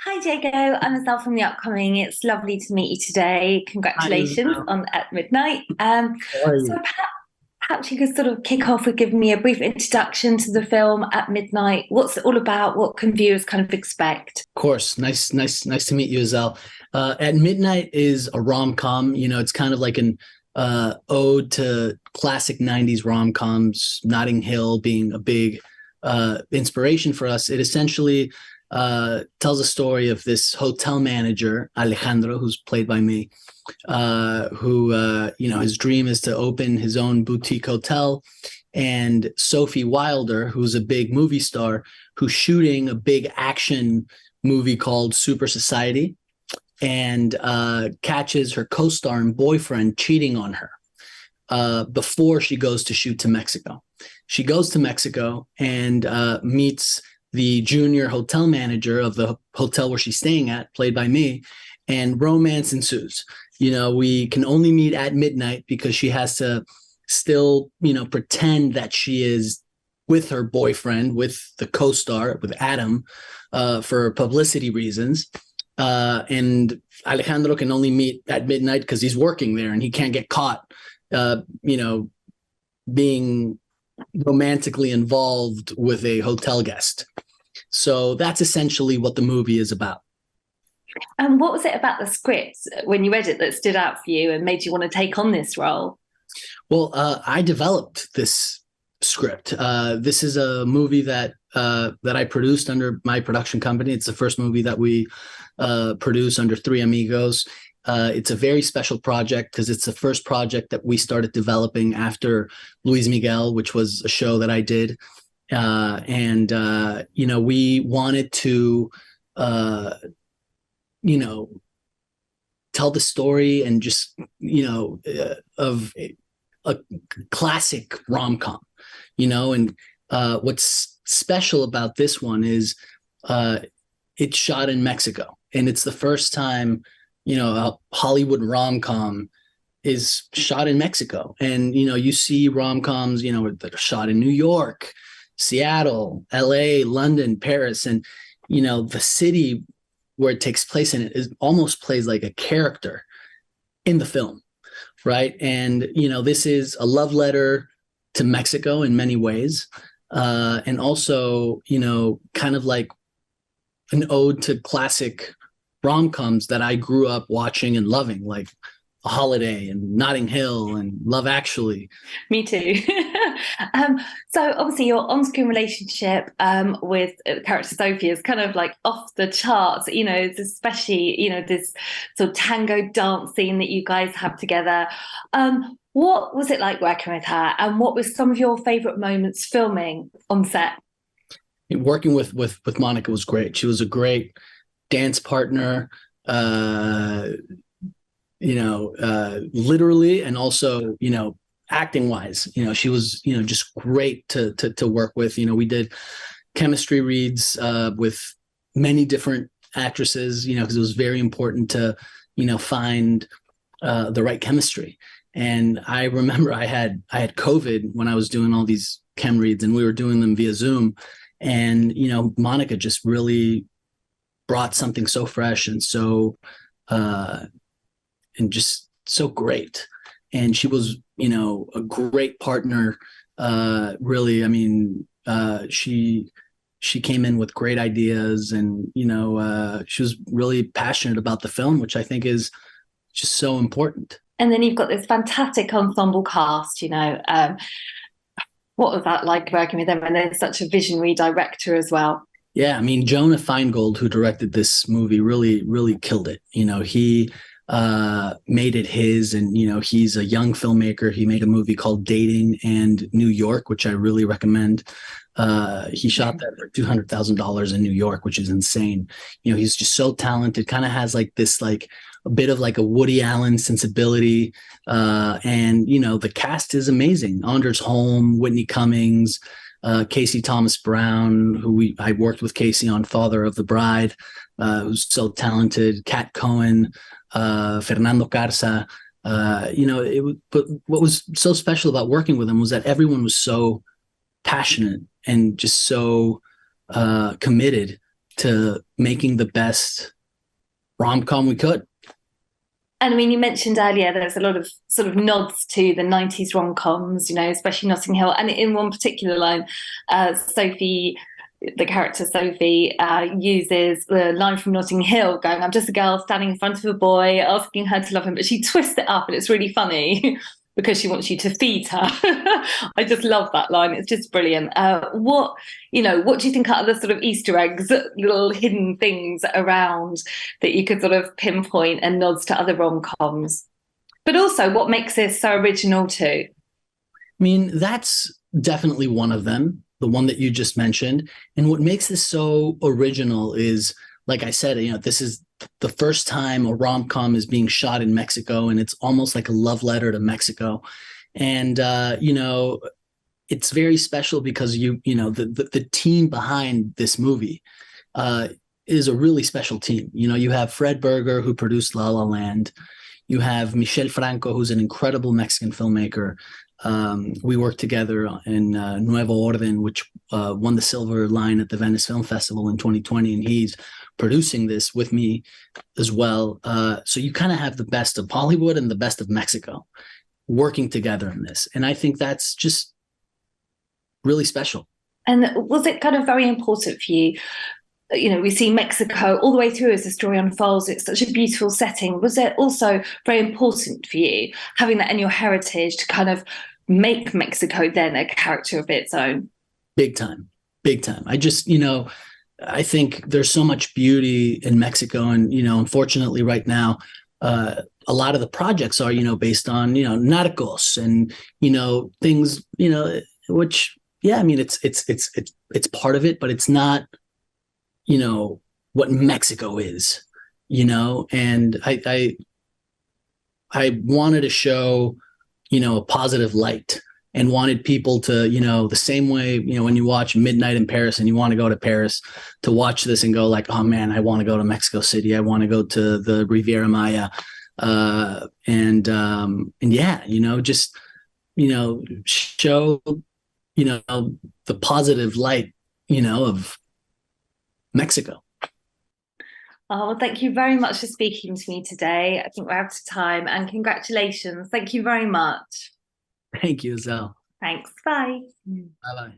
Hi Diego, I'm Ezelle from the upcoming. It's lovely to meet you today. Hi, Congratulations Isabel. on At Midnight. How are So you? perhaps you could sort of kick off with giving me a brief introduction to the film At Midnight. What's it all about? What can viewers kind of expect? Of course. Nice to meet you, Azelle. At Midnight is a rom-com. It's kind of like an ode to classic 90s rom-coms, Notting Hill being a big inspiration for us. It essentially tells a story of this hotel manager, Alejandro, who's played by me, who, his dream is to open his own boutique hotel. And Sophie Wilder, who's a big movie star, who's shooting a big action movie called Super Society, and catches her co-star and boyfriend cheating on her before she goes to shoot to Mexico. She goes to Mexico and meets the junior hotel manager of the hotel where she's staying at, played by me, and romance ensues. We can only meet at midnight because she has to still, pretend that she is with her boyfriend, with the co-star, with Adam, for publicity reasons. And Alejandro can only meet at midnight because he's working there and he can't get caught, being romantically involved with a hotel guest. So that's essentially what the movie is about. And what was it about the script when you read it that stood out for you and made you want to take on this role? Well, I developed this script. This is a movie that I produced under my production company. It's the first movie that we produce under Three Amigos. It's a very special project because it's the first project that we started developing after Luis Miguel, which was a show that I did. We wanted to, you know, tell the story and just, of a classic rom-com, and what's special about this one is it's shot in Mexico, and it's the first time, a Hollywood rom-com is shot in Mexico. And, you see rom-coms, that are shot in New York, Seattle, LA, London, Paris, and, the city where it takes place in it is almost plays like a character in the film, right? And this is a love letter to Mexico in many ways, and also kind of like an ode to classic rom-coms that I grew up watching and loving, like A Holiday and Notting Hill and Love Actually. Me too. So obviously your on-screen relationship with the character Sophie is kind of like off the charts. It's especially this sort of tango dance scene that you guys have together. What was it like working with her, and what was some of your favorite moments filming on set? Working with Monica was great. She was a great dance partner. Literally, and also, acting wise, she was, just great to work with. We did chemistry reads with many different actresses, because it was very important to, find the right chemistry. And I remember I had COVID when I was doing all these chem reads, and we were doing them via Zoom. And, Monica just really brought something so fresh and so and just so great. And she was, a great partner. Really, I mean, she came in with great ideas, and she was really passionate about the film, which I think is just so important. And then you've got this fantastic ensemble cast. What was that like working with them? And then such a visionary director as well. Yeah, I mean, Jonah Feingold, who directed this movie, really, really killed it. He made it his, and he's a young filmmaker. He made a movie called Dating and New York, which I really recommend. He shot that for $200,000 in New York, which is insane. He's just so talented. Kind of has like this, like a bit of like a Woody Allen sensibility, and the cast is amazing. Anders Holm, Whitney Cummings, Casey Thomas Brown, I worked with Casey on Father of the Bride, who's so talented. Kat Cohen, Fernando Garza. But what was so special about working with him was that everyone was so passionate and just so committed to making the best rom-com we could. And I mean, you mentioned earlier there's a lot of sort of nods to the 90s rom-coms, you know, especially Notting Hill. And in one particular line, Sophie, the character Sophie, uses the line from Notting Hill going, I'm just a girl standing in front of a boy asking her to love him. But she twists it up and it's really funny because she wants you to feed her. I just love that line. It's just brilliant. What do you think are other sort of Easter eggs, little hidden things around that you could sort of pinpoint and nods to other rom-coms? But also what makes this so original too? I mean, that's definitely one of them, the one that you just mentioned. And what makes this so original is, like I said, this is the first time a rom-com is being shot in Mexico, and it's almost like a love letter to Mexico. And it's very special because the team behind this movie is a really special team. You have Fred Berger, who produced La La Land. You have Michel Franco, who's an incredible Mexican filmmaker. We worked together in Nuevo Orden, which won the Silver Lion at the Venice Film Festival in 2020, and he's producing this with me as well. So you kind of have the best of Hollywood and the best of Mexico working together in this. And I think that's just really special. And was it kind of very important for you? We see Mexico all the way through as the story unfolds. It's such a beautiful setting. Was it also very important for you having that in your heritage to kind of make Mexico then a character of its own? Big time. I think there's so much beauty in Mexico. And, unfortunately right now, a lot of the projects are, based on, narcos and, things, which, yeah, I mean, it's part of it, but it's not, what Mexico is, and I wanted to show, a positive light, and wanted people to, the same way, when you watch Midnight in Paris and you want to go to Paris to watch this and go like, oh man, I want to go to Mexico City. I want to go to the Riviera Maya. And yeah, just, show, the positive light, of Mexico. Oh, well, thank you very much for speaking to me today. I think we're out of time, and congratulations. Thank you very much. Thank you, Ezelle. Thanks. Bye. Bye-bye.